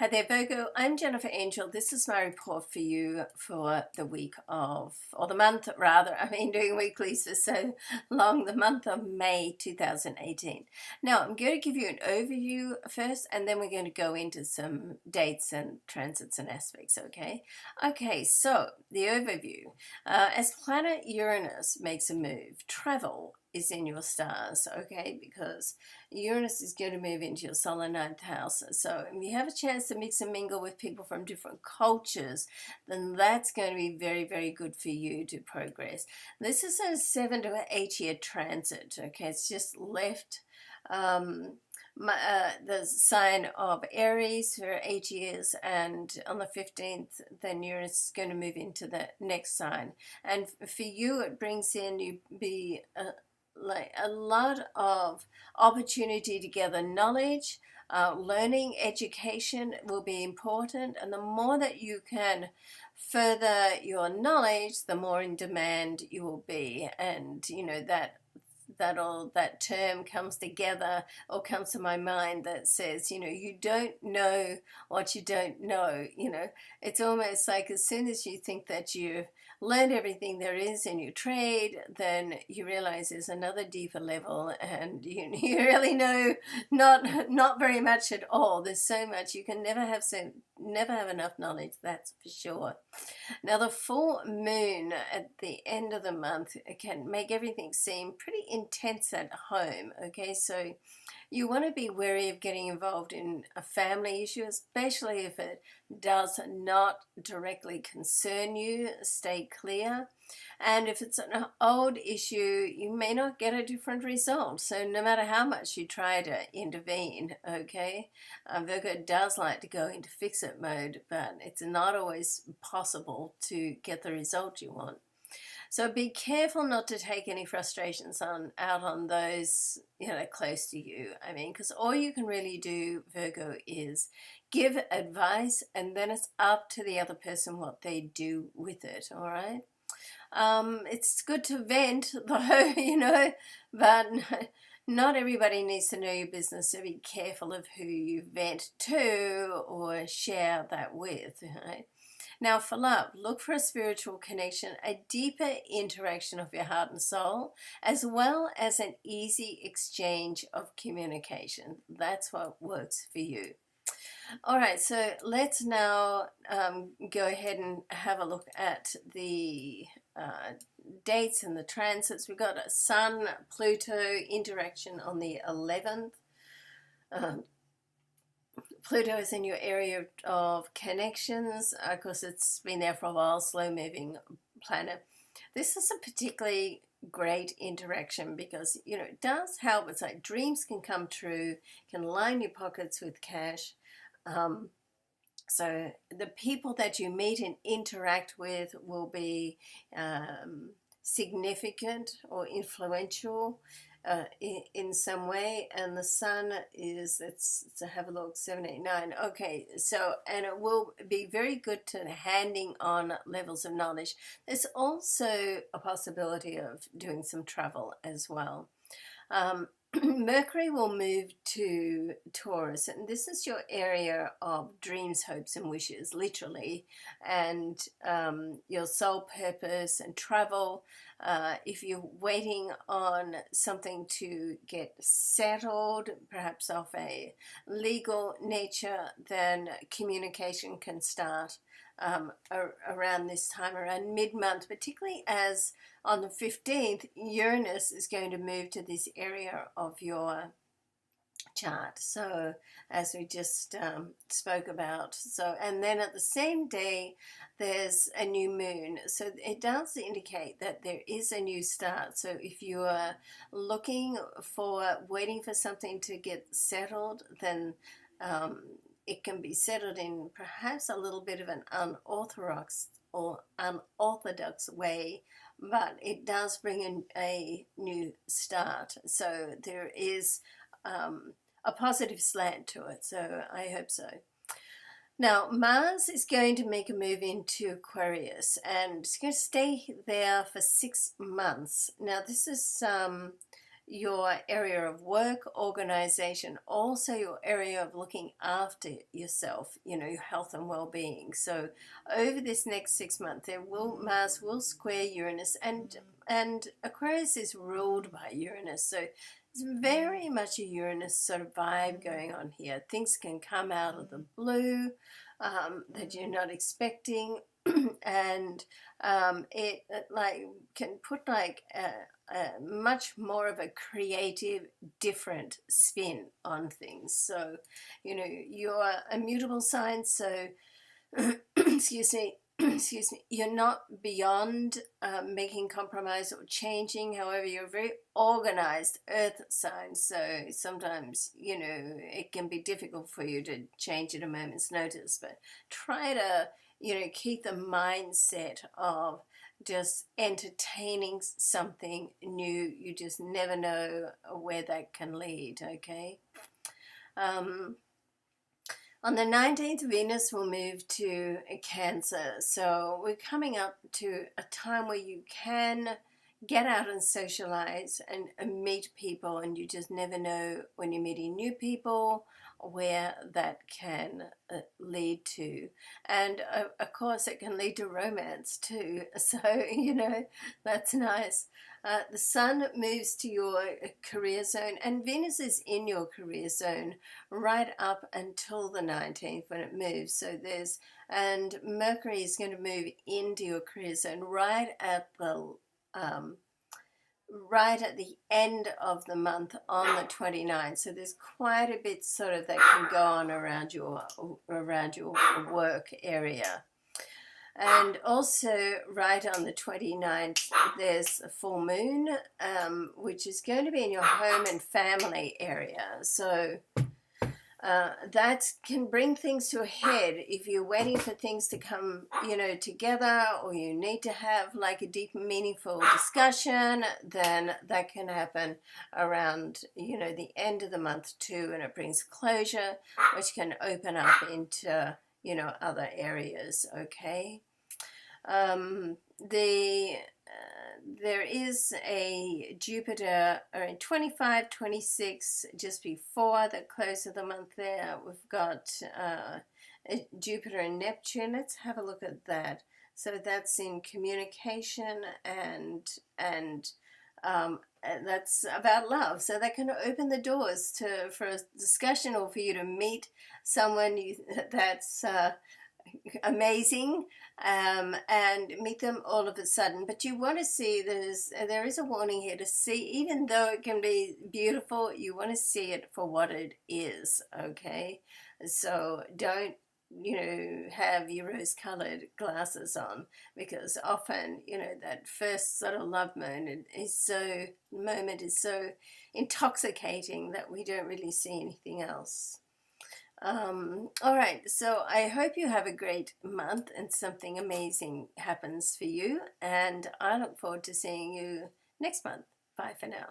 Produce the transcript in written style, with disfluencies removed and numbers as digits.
Hi there, Virgo. I'm Jennifer Angel. This is my report for you for the week of, or the month rather. I've been doing weeklies for so long, the month of May 2018. Now, I'm going to give you an overview first, and then we're going to go into some dates and transits and aspects, okay? Okay, so the overview. As planet Uranus makes a move, travel is in your stars, okay, because Uranus is going to move into your solar ninth house. So if you have a chance to mix and mingle with people from different cultures, then that's going to be very, very good for you to progress. This is a 7 to 8 year transit, okay, it's just left the sign of Aries for 8 years, and on the 15th then Uranus is going to move into the next sign, and for you it brings in you be like a lot of opportunity to gather knowledge. Learning, education will be important, and the more that you can further your knowledge, the more in demand you will be. And you know that term comes together or comes to my mind that says, you don't know what you don't know. It's almost like as soon as you think that you've learned everything there is in your trade, then you realize there's another deeper level, and you really know not very much at all. There's so much you can never have enough knowledge, that's for sure. Now, the full moon at the end of the month can make everything seem pretty intense at home, okay? So you want to be wary of getting involved in a family issue, especially if it does not directly concern you. Stay clear. And if it's an old issue, you may not get a different result. So no matter how much you try to intervene, okay, Virgo does like to go into fix-it mode, but it's not always possible to get the result you want. So be careful not to take any frustrations out on those close to you. I mean, because all you can really do, Virgo, is give advice, and then it's up to the other person what they do with it. All right. It's good to vent, though, but not everybody needs to know your business, so be careful of who you vent to or share that with. Right? Now, for love, look for a spiritual connection, a deeper interaction of your heart and soul, as well as an easy exchange of communication. That's what works for you. All right, so let's now go ahead and have a look at the dates and the transits. We've got a Sun-Pluto interaction on the 11th. Pluto is in your area of connections. Of course, it's been there for a while, slow-moving planet. This is a particularly great interaction because, it does help. It's like dreams can come true, can line your pockets with cash. So the people that you meet and interact with will be significant or influential in some way. And the Sun is, let's have a look, 7, 8, 9. Okay, so, and it will be very good to handing on levels of knowledge. There's also a possibility of doing some travel as well. Mercury will move to Taurus, and this is your area of dreams, hopes, and wishes, literally, and your soul purpose and travel. If you're waiting on something to get settled, perhaps of a legal nature, then communication can start around this time, around mid-month, particularly as on the 15th, Uranus is going to move to this area of your chart. So as we just spoke about, so, and then at the same day there's a new moon, so it does indicate that there is a new start. So if you are waiting for something to get settled, then it can be settled in perhaps a little bit of an unorthodox way, but it does bring in a new start. So there is a positive slant to it, so I hope so. Now, Mars is going to make a move into Aquarius, and it's going to stay there for 6 months. Now, this is your area of work, organization, also your area of looking after yourself, your health and well-being. So over this next 6 months, Mars will square Uranus, and Aquarius is ruled by Uranus. So it's very much a Uranus sort of vibe going on here. Things can come out of the blue that you're not expecting. And it like can put like a much more of a creative, different spin on things. So, you're a mutable sign, so excuse me, you're not beyond making compromise or changing. However, you're a very organized earth sign, so sometimes, it can be difficult for you to change at a moment's notice, but try to keep the mindset of just entertaining something new. You just never know where that can lead, okay? On the 19th, Venus will move to Cancer. So we're coming up to a time where you can get out and socialize and meet people, and you just never know when you're meeting new people where that can lead to. And of course it can lead to romance too, so that's nice. The Sun moves to your career zone, and Venus is in your career zone right up until the 19th when it moves. So and Mercury is going to move into your career zone right at the end of the month on the 29th. So there's quite a bit sort of that can go on around your work area. And also right on the 29th, there's a full moon, which is going to be in your home and family area. So that can bring things to a head if you're waiting for things to come, together, or you need to have like a deep, meaningful discussion. Then that can happen around, the end of the month too, and it brings closure, which can open up into, other areas, okay? There is a Jupiter in 25, 26, just before the close of the month there. We've got Jupiter and Neptune. Let's have a look at that. So that's in communication, and that's about love. So that can open the doors for a discussion, or for you to meet someone that's amazing, and meet them all of a sudden. But you want to see, there is a warning here to see, even though it can be beautiful, you want to see it for what it is, okay? So don't have your rose-colored glasses on, because often that first sort of love moment is so intoxicating that we don't really see anything else. All right, so I hope you have a great month and something amazing happens for you, and I look forward to seeing you next month. Bye for now.